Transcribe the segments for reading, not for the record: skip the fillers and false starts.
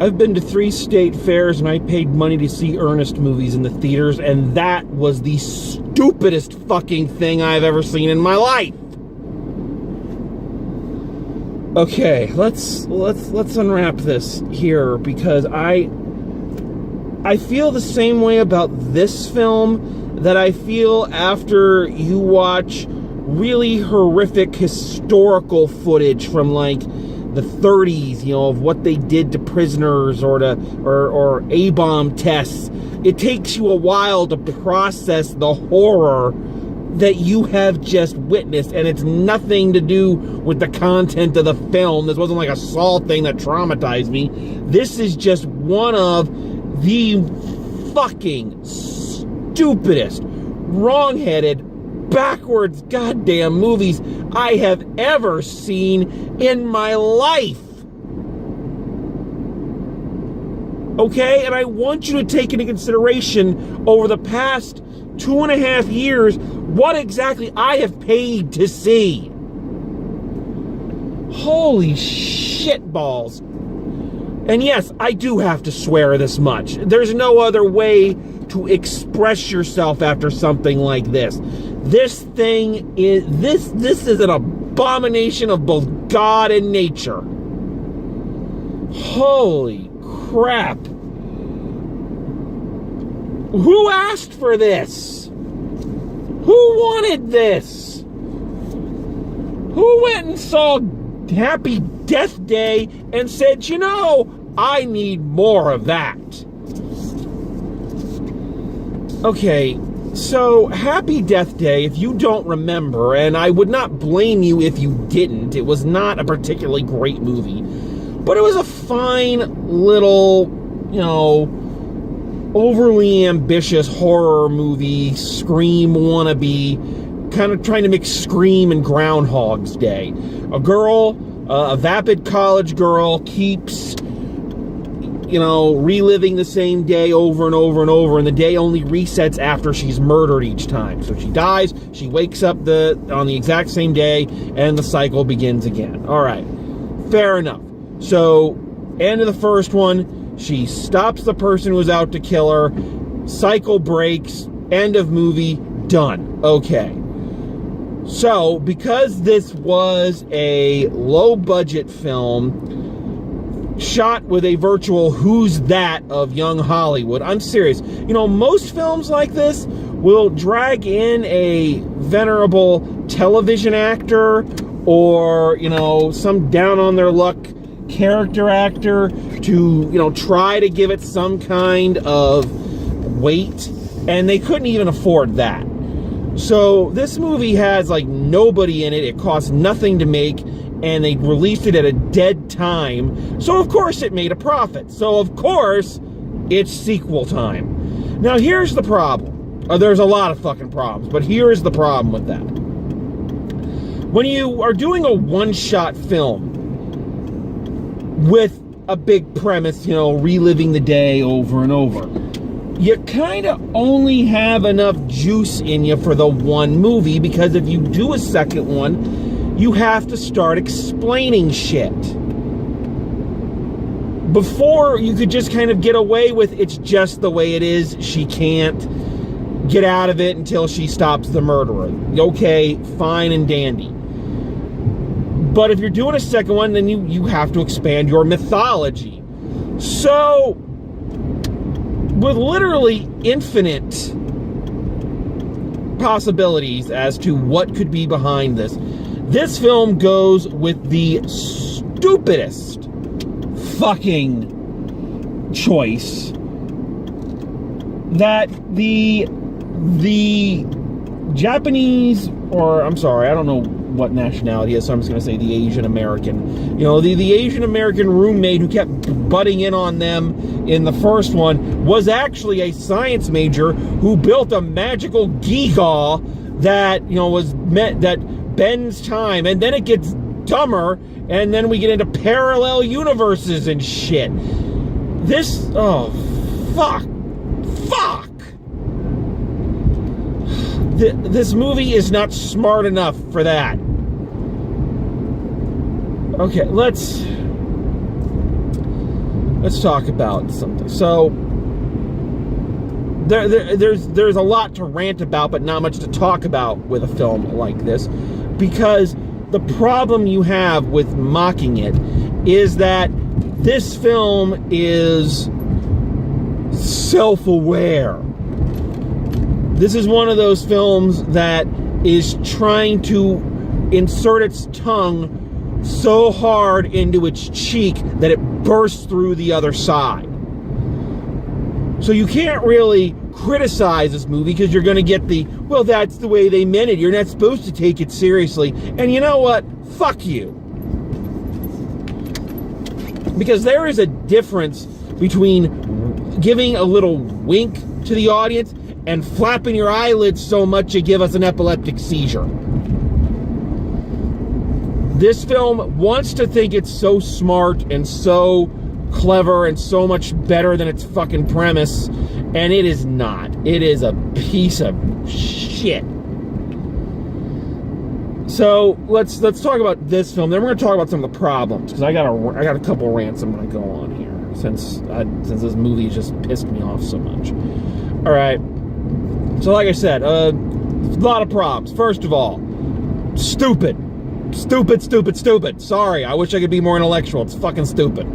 I've been to 3 state fairs and I paid money to see Ernest movies in the theaters, and that was the stupidest fucking thing I've ever seen in my life. Okay, let's unwrap this here, because I feel the same way about this film that I feel after you watch really horrific historical footage from like the 30s, you know, of what they did to prisoners or A-bomb tests. It takes you a while to process the horror that you have just witnessed, and it's nothing to do with the content of the film. This wasn't like a Saw thing that traumatized me. This is just one of the fucking stupidest, wrong-headed, backwards goddamn movies I have ever seen in my life. Okay? And I want you to take into consideration over the past 2.5 years what exactly I have paid to see. Holy shit balls. And yes, I do have to swear this much. There's no other way to express yourself after something like this. This thing is, this is an abomination of both God and nature. Holy crap. Who asked for this? Who wanted this? Who went and saw Happy Death Day and said, you know, I need more of that? Okay, so Happy Death Day, if you don't remember, and I would not blame you if you didn't, it was not a particularly great movie, but it was a fine little, you know, overly ambitious horror movie, Scream wannabe, kind of trying to mix Scream and Groundhog's Day. A girl, a vapid college girl, keeps, you know, reliving the same day over and over and over, and the day only resets after she's murdered each time. So she dies, she wakes up on the exact same day, and the cycle begins again. All right, fair enough. So, end of the first one, she stops the person who was out to kill her, cycle breaks, end of movie, done. Okay. So, because this was a low-budget film, shot with a virtual who's that of young Hollywood. I'm serious. You know, most films like this will drag in a venerable television actor or, you know, some down-on-their-luck character actor to, you know, try to give it some kind of weight, and they couldn't even afford that. So this movie has like nobody in it. It cost nothing to make, and they released it at a dead time. So of course it made a profit. So of course it's sequel time. Now here's the problem. There's a lot of fucking problems, but here's the problem with that. When you are doing a one-shot film with a big premise, you know, reliving the day over and over, you kind of only have enough juice in you for the one movie, because if you do a second one, you have to start explaining shit. Before, you could just kind of get away with it's just the way it is, she can't get out of it until she stops the murderer. Okay, fine and dandy. But if you're doing a second one, then you have to expand your mythology. So, with literally infinite possibilities as to what could be behind this, this film goes with the stupidest fucking choice that the Japanese, or I'm sorry, I don't know what nationality is, so I'm just going to say the Asian American. You know, the Asian American roommate who kept butting in on them in the first one was actually a science major who built a magical gewgaw that, you know, that bends time, and then it gets dumber, and then we get into parallel universes and shit. This, oh, fuck. This movie is not smart enough for that. Okay, let's let's talk about something. So there's a lot to rant about, but not much to talk about with a film like this, because the problem you have with mocking it is that this film is self-aware. This is one of those films that is trying to insert its tongue so hard into its cheek that it bursts through the other side. So you can't really criticize this movie because you're going to get the, well, that's the way they meant it. You're not supposed to take it seriously. And you know what? Fuck you. Because there is a difference between giving a little wink to the audience and flapping your eyelids so much you give us an epileptic seizure. This film wants to think it's so smart and so clever and so much better than its fucking premise, and it is not. It is a piece of shit. So let's talk about this film. Then we're going to talk about some of the problems, because I got a couple rants I'm going to go on here since this movie just pissed me off so much. All right. So like I said, a lot of problems. First of all, stupid. Sorry, I wish I could be more intellectual. It's fucking stupid.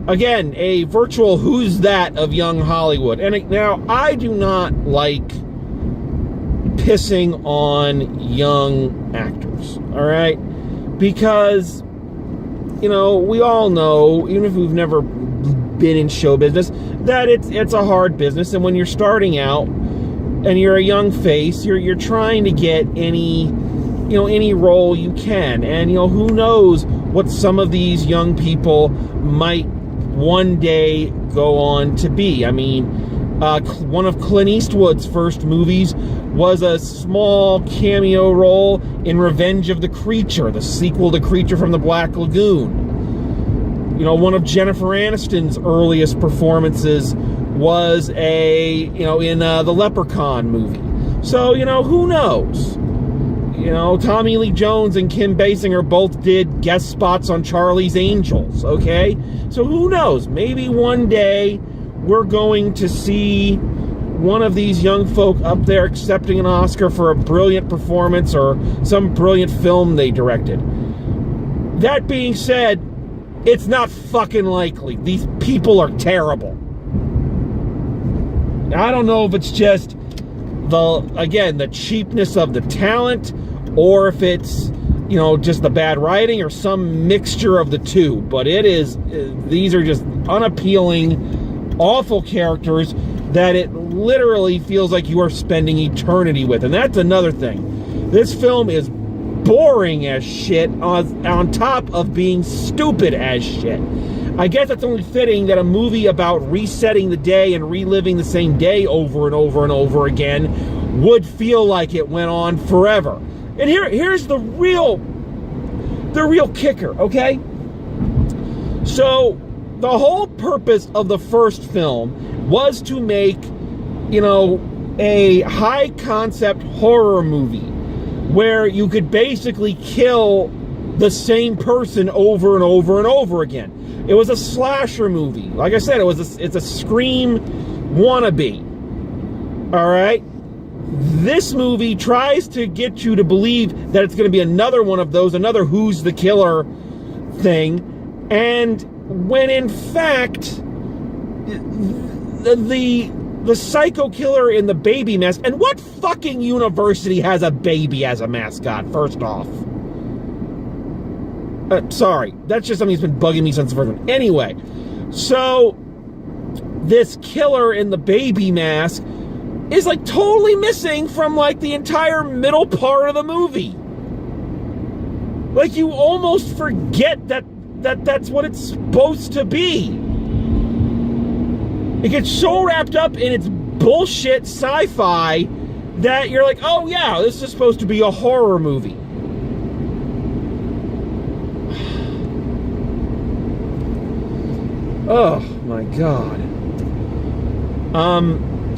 Again, a virtual who's that of young Hollywood. And now, I do not like pissing on young actors, all right? Because, you know, we all know, even if we've never been in show business, that it's a hard business. And when you're starting out and you're a young face, you're trying to get any role you can. And, who knows what some of these young people might one day go on to be. I mean, one of Clint Eastwood's first movies was a small cameo role in Revenge of the Creature, the sequel to Creature from the Black Lagoon. One of Jennifer Aniston's earliest performances was in the Leprechaun movie. So, who knows? Tommy Lee Jones and Kim Basinger both did guest spots on Charlie's Angels, okay? So who knows? Maybe one day we're going to see one of these young folk up there accepting an Oscar for a brilliant performance or some brilliant film they directed. That being said, it's not fucking likely. These people are terrible. I don't know if it's just the cheapness of the talent, or if it's, just the bad writing, or some mixture of the two. But these are just unappealing, awful characters that it literally feels like you are spending eternity with. And that's another thing. This film is boring as shit on top of being stupid as shit. I guess it's only fitting that a movie about resetting the day and reliving the same day over and over and over again would feel like it went on forever. And here's the real kicker, okay? So the whole purpose of the first film was to make, a high concept horror movie where you could basically kill the same person over and over and over again. It was a slasher movie. Like I said, it's a Scream wannabe. All right? This movie tries to get you to believe that it's going to be another one of those, another Who's the Killer thing. And when in fact, the psycho killer in the baby mask, and what fucking university has a baby as a mascot, first off? Sorry, that's just something that's been bugging me since the first one. Anyway, so this killer in the baby mask is like totally missing from like the entire middle part of the movie. Like you almost forget that's what it's supposed to be. It gets so wrapped up in its bullshit sci-fi that you're like, oh yeah, this is supposed to be a horror movie. Oh my god.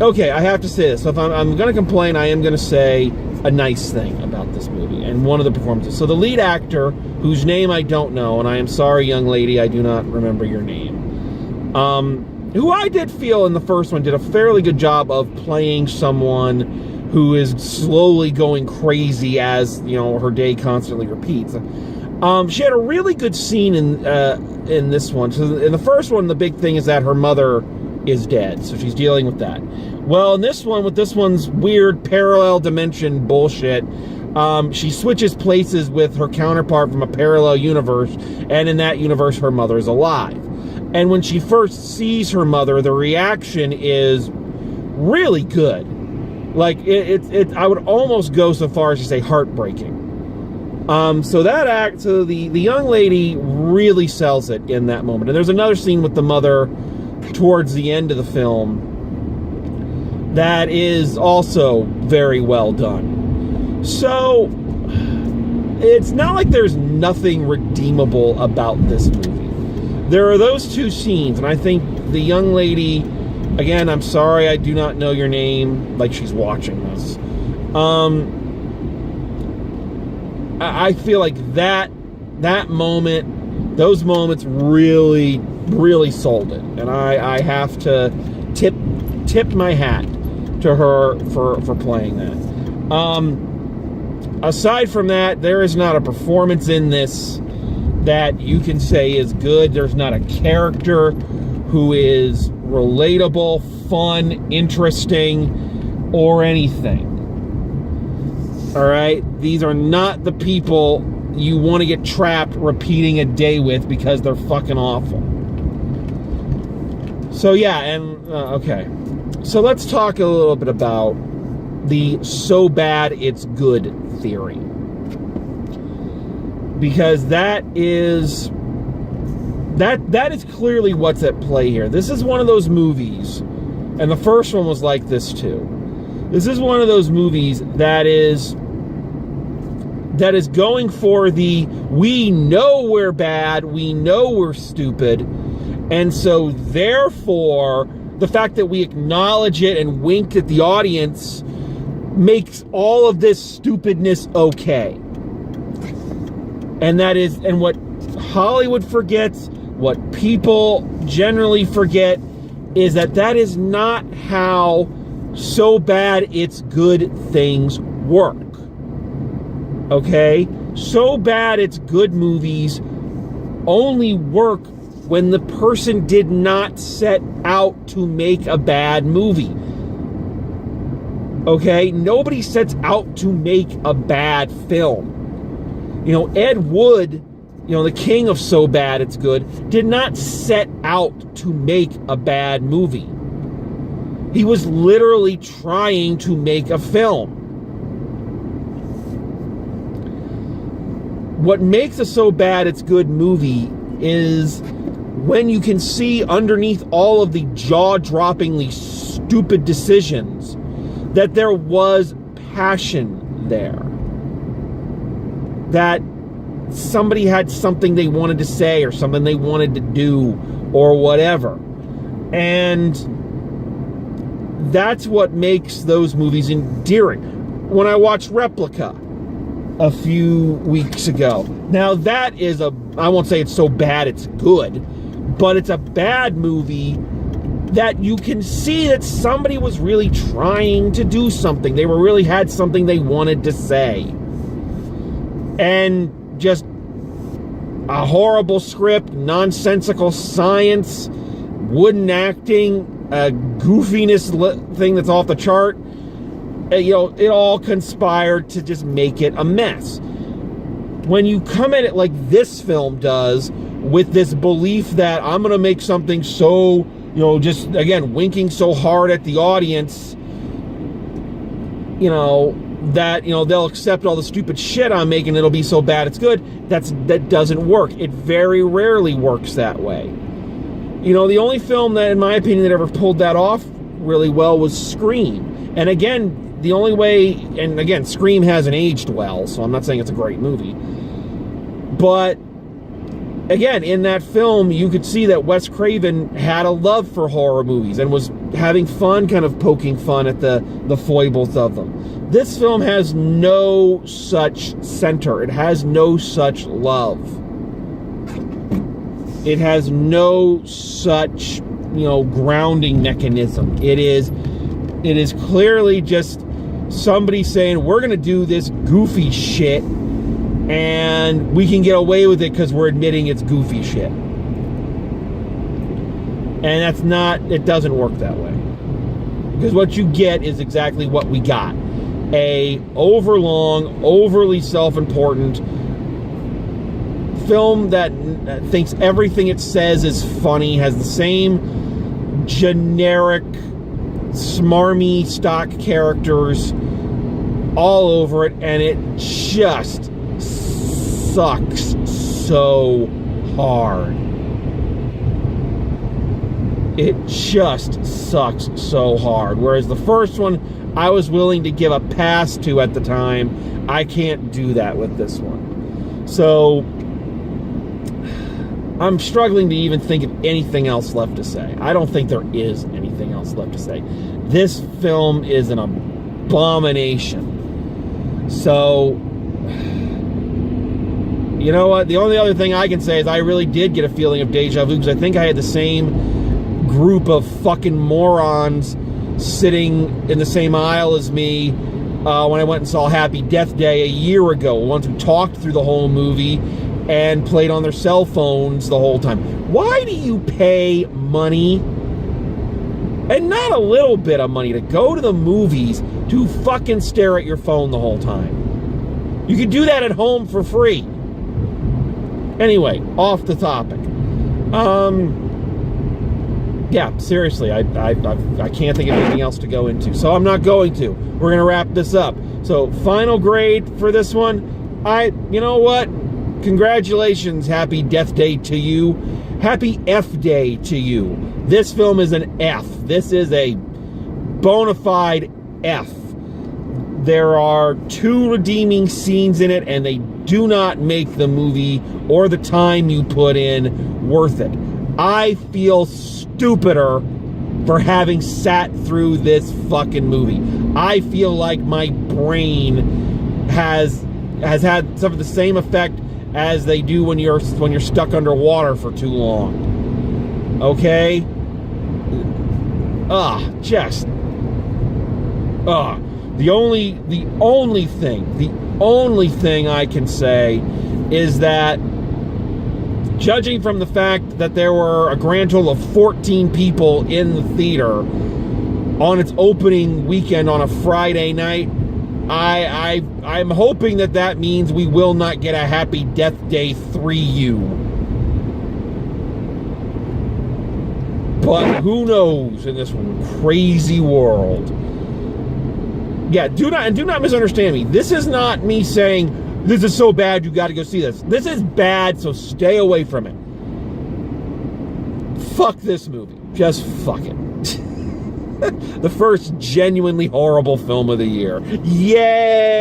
Okay, I have to say this. So if I'm going to complain, I am going to say a nice thing about this movie and one of the performances. So the lead actor, whose name I don't know, and I am sorry, young lady, I do not remember your name. who I did feel in the first one did a fairly good job of playing someone who is slowly going crazy as, you know, her day constantly repeats. She had a really good scene in this one. So in the first one, the big thing is that her mother is dead, so she's dealing with that. Well, in this one, with this one's weird parallel dimension bullshit, she switches places with her counterpart from a parallel universe, and in that universe, her mother is alive. And when she first sees her mother, the reaction is really good. Like, I would almost go so far as to say heartbreaking. So the young lady really sells it in that moment. And there's another scene with the mother towards the end of the film that is also very well done. So it's not like there's nothing redeemable about this movie. There are those two scenes, and I think the young lady, again, I'm sorry I do not know your name, like she's watching this. I feel like that moment, those moments really, really sold it. And I have to tip my hat to her for playing that. Aside from that, there is not a performance in this that you can say is good. There's not a character who is relatable, fun, interesting, or anything. All right? These are not the people you want to get trapped repeating a day with because they're fucking awful. So yeah, and okay. So let's talk a little bit about the so bad it's good theory. Because that is clearly what's at play here. This is one of those movies, and the first one was like this too. This is one of those movies that is going for the, we know we're bad, we know we're stupid, and so therefore the fact that we acknowledge it and wink at the audience makes all of this stupidness okay. And that is, and what Hollywood forgets, what people generally forget, is that is not how so bad it's good things work. Okay? So bad it's good movies only work when the person did not set out to make a bad movie. Okay? Nobody sets out to make a bad film. You know, Ed Wood, you know, the king of so bad it's good, did not set out to make a bad movie. He was literally trying to make a film. What makes a so bad it's good movie is when you can see underneath all of the jaw-droppingly stupid decisions that there was passion there. That somebody had something they wanted to say or something they wanted to do or whatever. And that's what makes those movies endearing. When I watched Replica a few weeks ago, now that is I won't say it's so bad it's good, but it's a bad movie that you can see that somebody was really trying to do something. They really had something they wanted to say. And just a horrible script, nonsensical science, wooden acting, a goofiness thing that's off the chart. You know, it all conspired to just make it a mess. When you come at it like this film does, with this belief that I'm going to make something so, you know, just, again, winking so hard at the audience, you know, that, you know, they'll accept all the stupid shit I'm making, it'll be so bad it's good, that doesn't work. It very rarely works that way. You know, the only film that, in my opinion, that ever pulled that off really well was Scream. And again, the only way, and again, Scream hasn't aged well, so I'm not saying it's a great movie. But again, in that film, you could see that Wes Craven had a love for horror movies and was having fun, kind of poking fun at the foibles of them. This film has no such center. It has no such love. It has no such, grounding mechanism. It is clearly just somebody saying, we're going to do this goofy shit, and we can get away with it because we're admitting it's goofy shit. And it doesn't work that way. Because what you get is exactly what we got. A overlong, overly self-important film that thinks everything it says is funny, has the same generic, smarmy stock characters all over it, and it just sucks so hard. It just sucks so hard. Whereas the first one, I was willing to give a pass to at the time. I can't do that with this one. So I'm struggling to even think of anything else left to say. I don't think there is anything else left to say. This film is an abomination. So, you know what? The only other thing I can say is I really did get a feeling of deja vu, because I think I had the same group of fucking morons sitting in the same aisle as me when I went and saw Happy Death Day a year ago. Ones who talked through the whole movie and played on their cell phones the whole time. Why do you pay money, and not a little bit of money, to go to the movies to fucking stare at your phone the whole time? You could do that at home for free. Anyway, off the topic. Yeah, seriously, I can't think of anything else to go into, so I'm not going to. We're going to wrap this up. So, final grade for this one, you know what? Congratulations, Happy Death Day to you. Happy F Day to you. This film is an F. This is a bona fide F. There are 2 redeeming scenes in it, and they do not make the movie or the time you put in worth it. I feel stupider for having sat through this fucking movie. I feel like my brain has had some of the same effect as they do when you're stuck underwater for too long. Okay? The only thing I can say is that, judging from the fact that there were a grand total of 14 people in the theater on its opening weekend on a Friday night, I'm hoping that means we will not get a Happy Death Day 3U. But who knows in this crazy world? Yeah, do not misunderstand me. This is not me saying this is so bad you got to go see this. This is bad, so stay away from it. Fuck this movie. Just fuck it. The first genuinely horrible film of the year. Yay!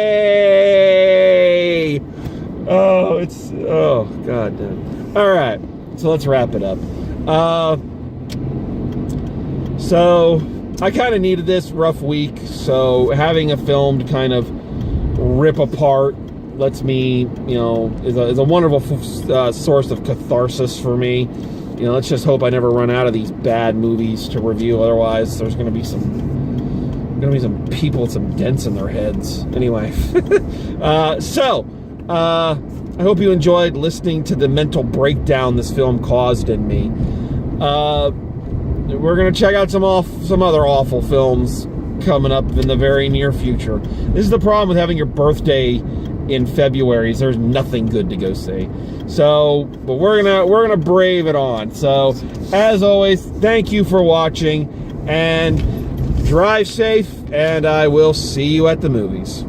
Oh, god damn. All right, so let's wrap it up. So I kind of needed this rough week, so having a film to kind of rip apart lets me, is a wonderful source of catharsis for me. Let's just hope I never run out of these bad movies to review. Otherwise, there's going to be some people with some dents in their heads. Anyway, I hope you enjoyed listening to the mental breakdown this film caused in me. We're going to check out some other awful films coming up in the very near future. This is the problem with having your birthday in February, is there's nothing good to go see. So, but we're gonna brave it on. So, as always, thank you for watching, and drive safe, and I will see you at the movies.